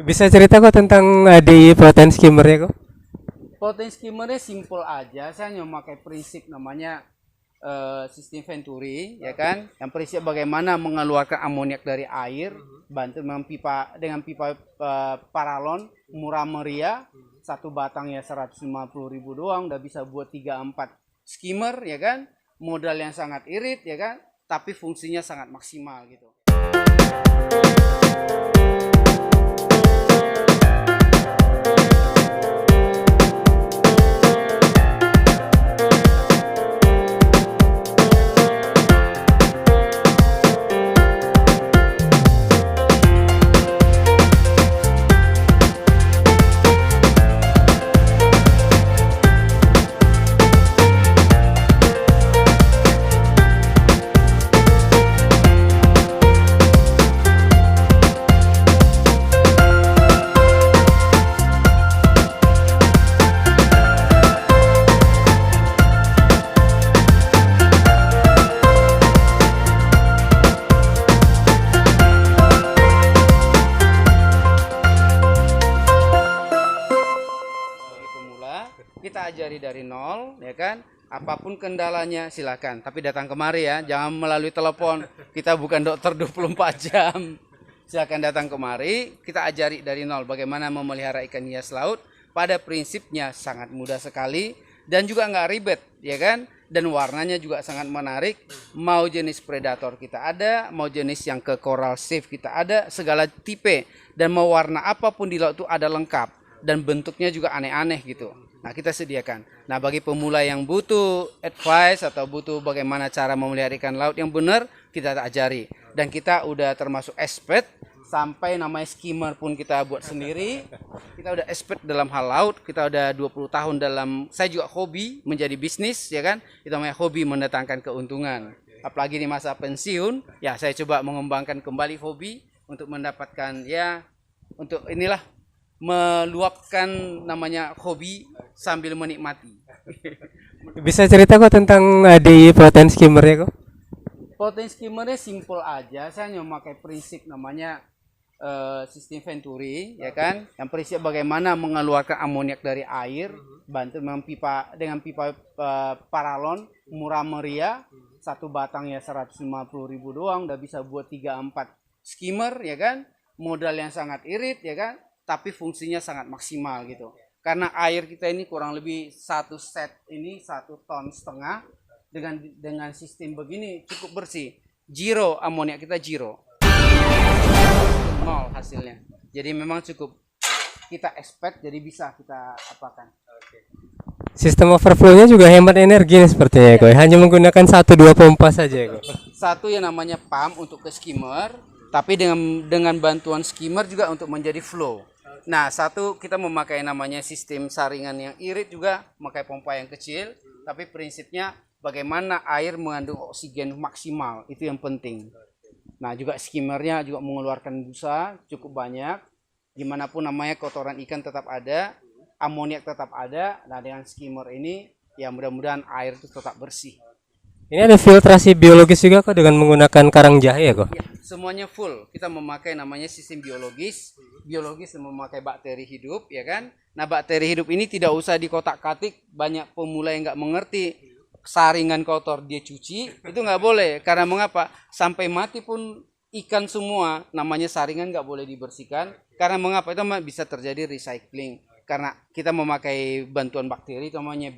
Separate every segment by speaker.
Speaker 1: Bisa cerita kok tentang di protein skimmer ya kok?
Speaker 2: Protein skimmernya simple aja. Saya hanya memakai prinsip namanya sistem Venturi, ya kan? Yang prinsip bagaimana mengeluarkan amoniak dari air, bantu dengan pipa paralon murah meriah, satu batangnya 150.000 doang, udah bisa buat 3-4 skimmer, ya kan? Modal yang sangat irit, ya kan? Tapi fungsinya sangat maksimal gitu. Kita ajari dari nol, ya kan? Apapun kendalanya silakan, tapi datang kemari ya, jangan melalui telepon. Kita bukan dokter 24 jam. Silakan datang kemari, kita ajari dari nol bagaimana memelihara ikan hias laut. Pada prinsipnya sangat mudah sekali dan juga nggak ribet, ya kan? Dan warnanya juga sangat menarik. Mau jenis predator kita ada, mau jenis yang ke coral safe kita ada, segala tipe dan mau warna apapun di laut itu ada lengkap dan bentuknya juga aneh-aneh gitu. Nah, kita sediakan. Nah, bagi pemula yang butuh advice atau butuh bagaimana cara memelihara ikan laut yang benar, kita ajari. Dan kita udah termasuk expert, sampai namanya skimmer pun kita buat sendiri. Kita udah expert dalam hal laut, kita udah 20 tahun dalam, saya juga hobi menjadi bisnis, ya kan? Itu namanya hobi mendatangkan keuntungan. Apalagi di masa pensiun, ya saya coba mengembangkan kembali hobi untuk mendapatkan, ya, untuk inilah, meluapkan namanya hobi sambil menikmati.
Speaker 1: Bisa cerita kok tentang di protein skimmer ya kok?
Speaker 2: Protein skimmernya simple aja. Saya hanya memakai prinsip namanya sistem Venturi, ya kan? Yang prinsip bagaimana mengeluarkan amoniak dari air, bantu dengan pipa paralon murah meriah, satu batangnya 150.000 doang, udah bisa buat 3-4 skimmer, ya kan? Modal yang sangat irit, ya kan? Tapi fungsinya sangat maksimal gitu. Karena air kita ini kurang lebih satu set ini 1,5 ton dengan sistem begini cukup bersih. Zero amoniak kita zero. Nol hasilnya. Jadi memang cukup kita expect, jadi bisa kita apakan.
Speaker 1: Sistem overflow-nya juga hemat energi nih sepertinya ya kok. Hanya menggunakan 1-2 pompa saja ya kok.
Speaker 2: Satu yang namanya pump untuk ke skimmer, tapi dengan bantuan skimmer juga untuk menjadi flow. Nah, satu kita memakai namanya sistem saringan yang irit juga, memakai pompa yang kecil, tapi prinsipnya bagaimana air mengandung oksigen maksimal, itu yang penting. Nah, juga skimmernya juga mengeluarkan busa cukup banyak, gimana pun namanya kotoran ikan tetap ada, amoniak tetap ada. Nah, dengan skimmer ini ya mudah-mudahan air itu tetap bersih.
Speaker 1: Ini ada filtrasi biologis juga kok dengan menggunakan karang jahe ya kok?
Speaker 2: Ya, semuanya full. Kita memakai namanya sistem biologis dan memakai bakteri hidup, ya kan? Nah, bakteri hidup ini tidak usah dikotak-katik. Banyak pemula yang nggak mengerti. Saringan kotor dia cuci, itu nggak boleh. Karena mengapa? Sampai mati pun ikan semua, namanya saringan nggak boleh dibersihkan. Karena mengapa? Itu bisa terjadi recycling. Karena kita memakai bantuan bakteri, itu namanya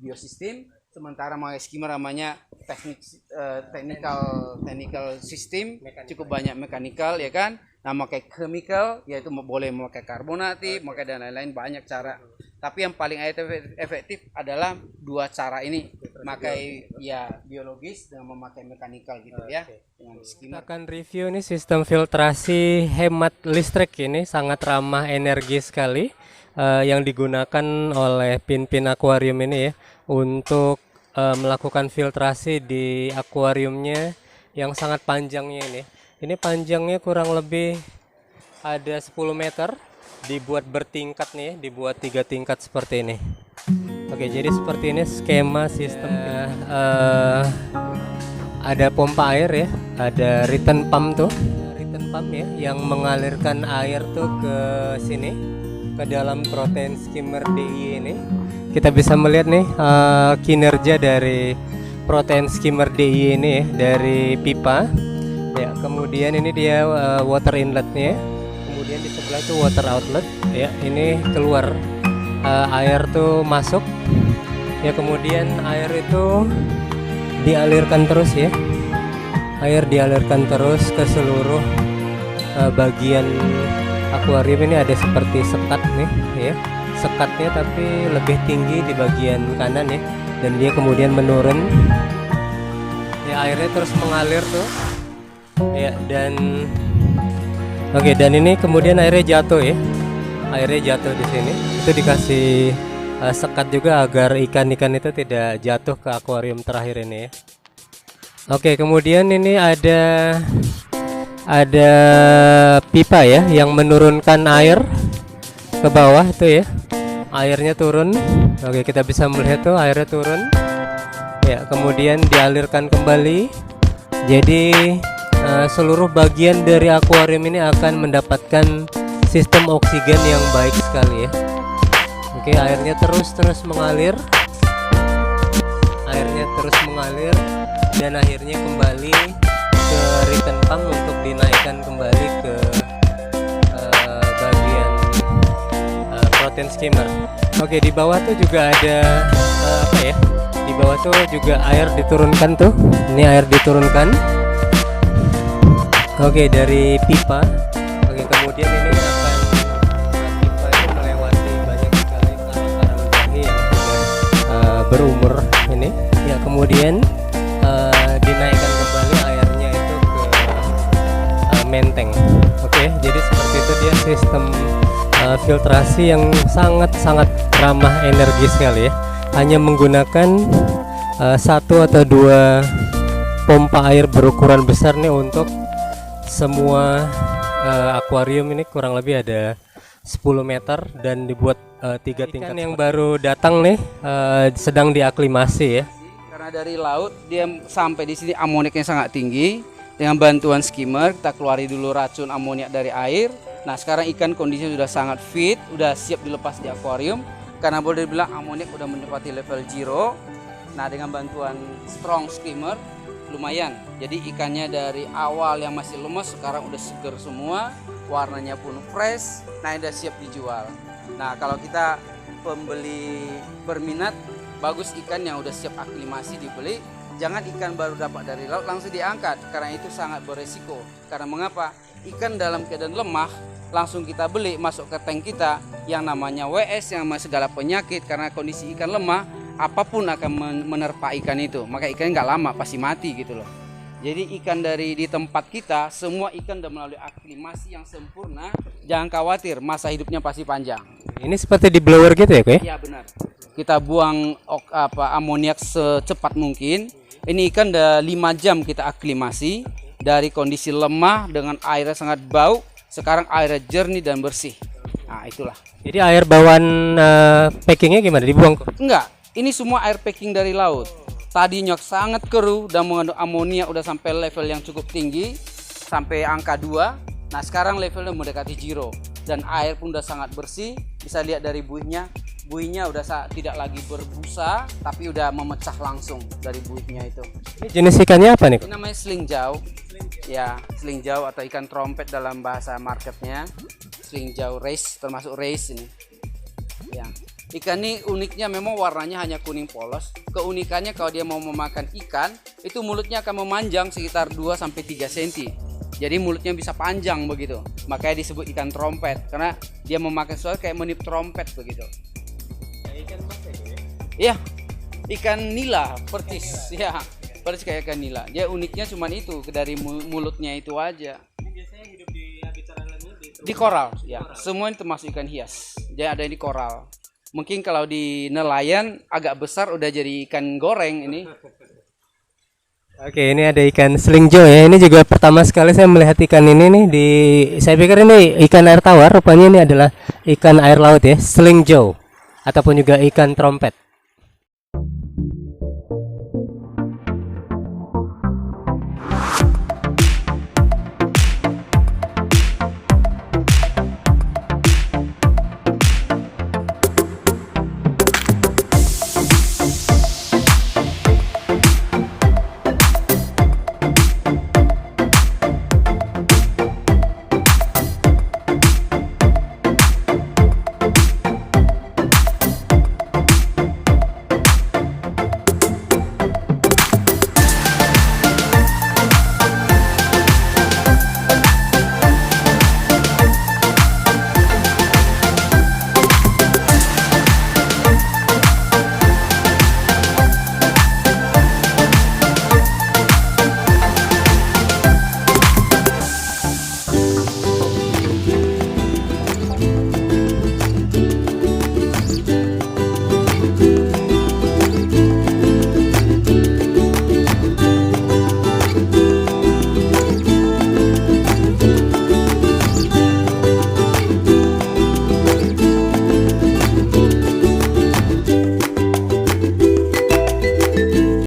Speaker 2: biosistem. Sementara memakai skimmer namanya technical system, cukup banyak mekanikal, ya kan? Nah, memakai chemical, yaitu boleh memakai karbonatif, memakai dan lain-lain, banyak cara. Tapi yang paling efektif adalah dua cara ini, memakai ya biologis dengan memakai mekanikal gitu ya. Dengan skimmer.
Speaker 1: Kita akan review nih sistem filtrasi hemat listrik ini, sangat ramah energi sekali yang digunakan oleh pin-pin akuarium ini ya untuk melakukan filtrasi di akuariumnya yang sangat panjangnya ini. Ini panjangnya kurang lebih ada 10 meter, dibuat bertingkat nih, dibuat 3 tingkat seperti ini. Oke, jadi seperti ini skema sistemnya. Ada pompa air ya, ada return pump tuh. Return pump pump ya yang mengalirkan air tuh ke sini ke dalam protein skimmer DI ini. Kita bisa melihat nih kinerja dari protein skimmer DI ini ya, dari pipa ya. Kemudian ini dia water inletnya, kemudian di sebelah itu water outlet ya. Ini keluar air tuh masuk ya, kemudian air itu dialirkan terus ya. Air dialirkan terus ke seluruh bagian akuarium. Ini ada seperti sekat nih ya, sekatnya tapi lebih tinggi di bagian kanan ya, dan dia kemudian menurun ya, airnya terus mengalir tuh ya. Dan oke, dan ini kemudian airnya jatuh ya, airnya jatuh di sini. Itu dikasih sekat juga agar ikan-ikan itu tidak jatuh ke akuarium terakhir ini ya. Oke, kemudian ini ada pipa ya yang menurunkan air ke bawah tuh ya. Airnya turun. Oke, kita bisa melihat tuh airnya turun. Ya, kemudian dialirkan kembali. Jadi seluruh bagian dari akuarium ini akan mendapatkan sistem oksigen yang baik sekali ya. Oke, airnya terus mengalir. Airnya terus mengalir dan akhirnya kembali ke return pump untuk dinaikkan kembali ke bagian protein skimmer. Oke, di bawah tuh juga ada apa ya? Di bawah tuh juga air diturunkan tuh. Ini air diturunkan. Oke, dari pipa. Oke, kemudian ini akan pipa itu melewati banyak sekali karang-karang jahe yang sudah berumur ini. Ya, kemudian dinaikkan kembali airnya itu ke menteng. Oke, jadi seperti itu dia sistem filtrasi yang sangat ramah energi sekali ya. Hanya menggunakan satu atau dua pompa air berukuran besar nih untuk semua akuarium ini. Kurang lebih ada 10 meter dan dibuat 3 tingkat. Ikan yang baru datang nih sedang diaklimasi ya.
Speaker 2: Karena dari laut dia sampai di sini amoniaknya sangat tinggi. Dengan bantuan skimmer kita keluari dulu racun amoniak dari air. Nah, sekarang ikan kondisinya sudah sangat fit, sudah siap dilepas di akuarium. Karena boleh dibilang amoniak sudah menempati level 0. Nah, dengan bantuan strong skimmer lumayan. Jadi ikannya dari awal yang masih lemas sekarang udah seger semua, warnanya pun fresh. Nah, udah siap dijual. Nah, kalau kita pembeli berminat, bagus ikan yang udah siap aklimasi dibeli. Jangan ikan baru dapat dari laut langsung diangkat, karena itu sangat beresiko. Karena mengapa? Ikan dalam keadaan lemah langsung kita beli masuk ke tank kita yang namanya WS yang segala penyakit. Karena kondisi ikan lemah, apapun akan menerpa ikan itu. Maka ikan nggak lama pasti mati gitu loh. Jadi ikan dari di tempat kita semua ikan sudah melalui aklimasi yang sempurna. Jangan khawatir, masa hidupnya pasti panjang.
Speaker 1: Ini seperti di blower gitu ya, Kak?
Speaker 2: Iya, benar. Kita buang amoniak secepat mungkin. Ini ikan udah 5 jam kita aklimasi dari kondisi lemah dengan airnya sangat bau, sekarang airnya jernih dan bersih. Nah, itulah.
Speaker 1: Jadi air bawaan packingnya gimana? Dibuang kok?
Speaker 2: Enggak, ini semua air packing dari laut. Tadinya sangat keruh dan mengandung amonia udah sampai level yang cukup tinggi, sampai angka 2. Nah, sekarang levelnya mendekati 0 dan air pun udah sangat bersih. Bisa lihat dari buihnya. Buihnya udah tidak lagi berbusa, tapi udah memecah langsung dari buihnya itu.
Speaker 1: Ini jenis ikannya apa nih?
Speaker 2: Ini namanya selingjau. Ya, selingjau atau ikan trompet dalam bahasa marketnya. Selingjau race, termasuk race ini. Ya, ikan ini uniknya memang warnanya hanya kuning polos. Keunikannya kalau dia mau memakan ikan, itu mulutnya akan memanjang sekitar 2-3 cm. Jadi mulutnya bisa panjang begitu. Makanya disebut ikan trompet karena dia memakan sesuatu kayak menip trompet begitu.
Speaker 1: Ikan mas ya?
Speaker 2: Iya, ikan nila, percis. Ya, percis kayak ikan nila. Dia uniknya cuma itu, dari mulutnya itu aja.
Speaker 1: Ini biasanya hidup di habitat alamnya
Speaker 2: di koral, ya. Semua ini termasuk ikan hias. Dia ada di koral. Mungkin kalau di nelayan agak besar udah jadi ikan goreng ini.
Speaker 1: Oke, ini ada ikan selingjau ya. Ini juga pertama sekali saya melihat ikan ini nih saya pikir ini ikan air tawar, rupanya ini adalah ikan air laut ya, selingjau ataupun juga ikan trompet.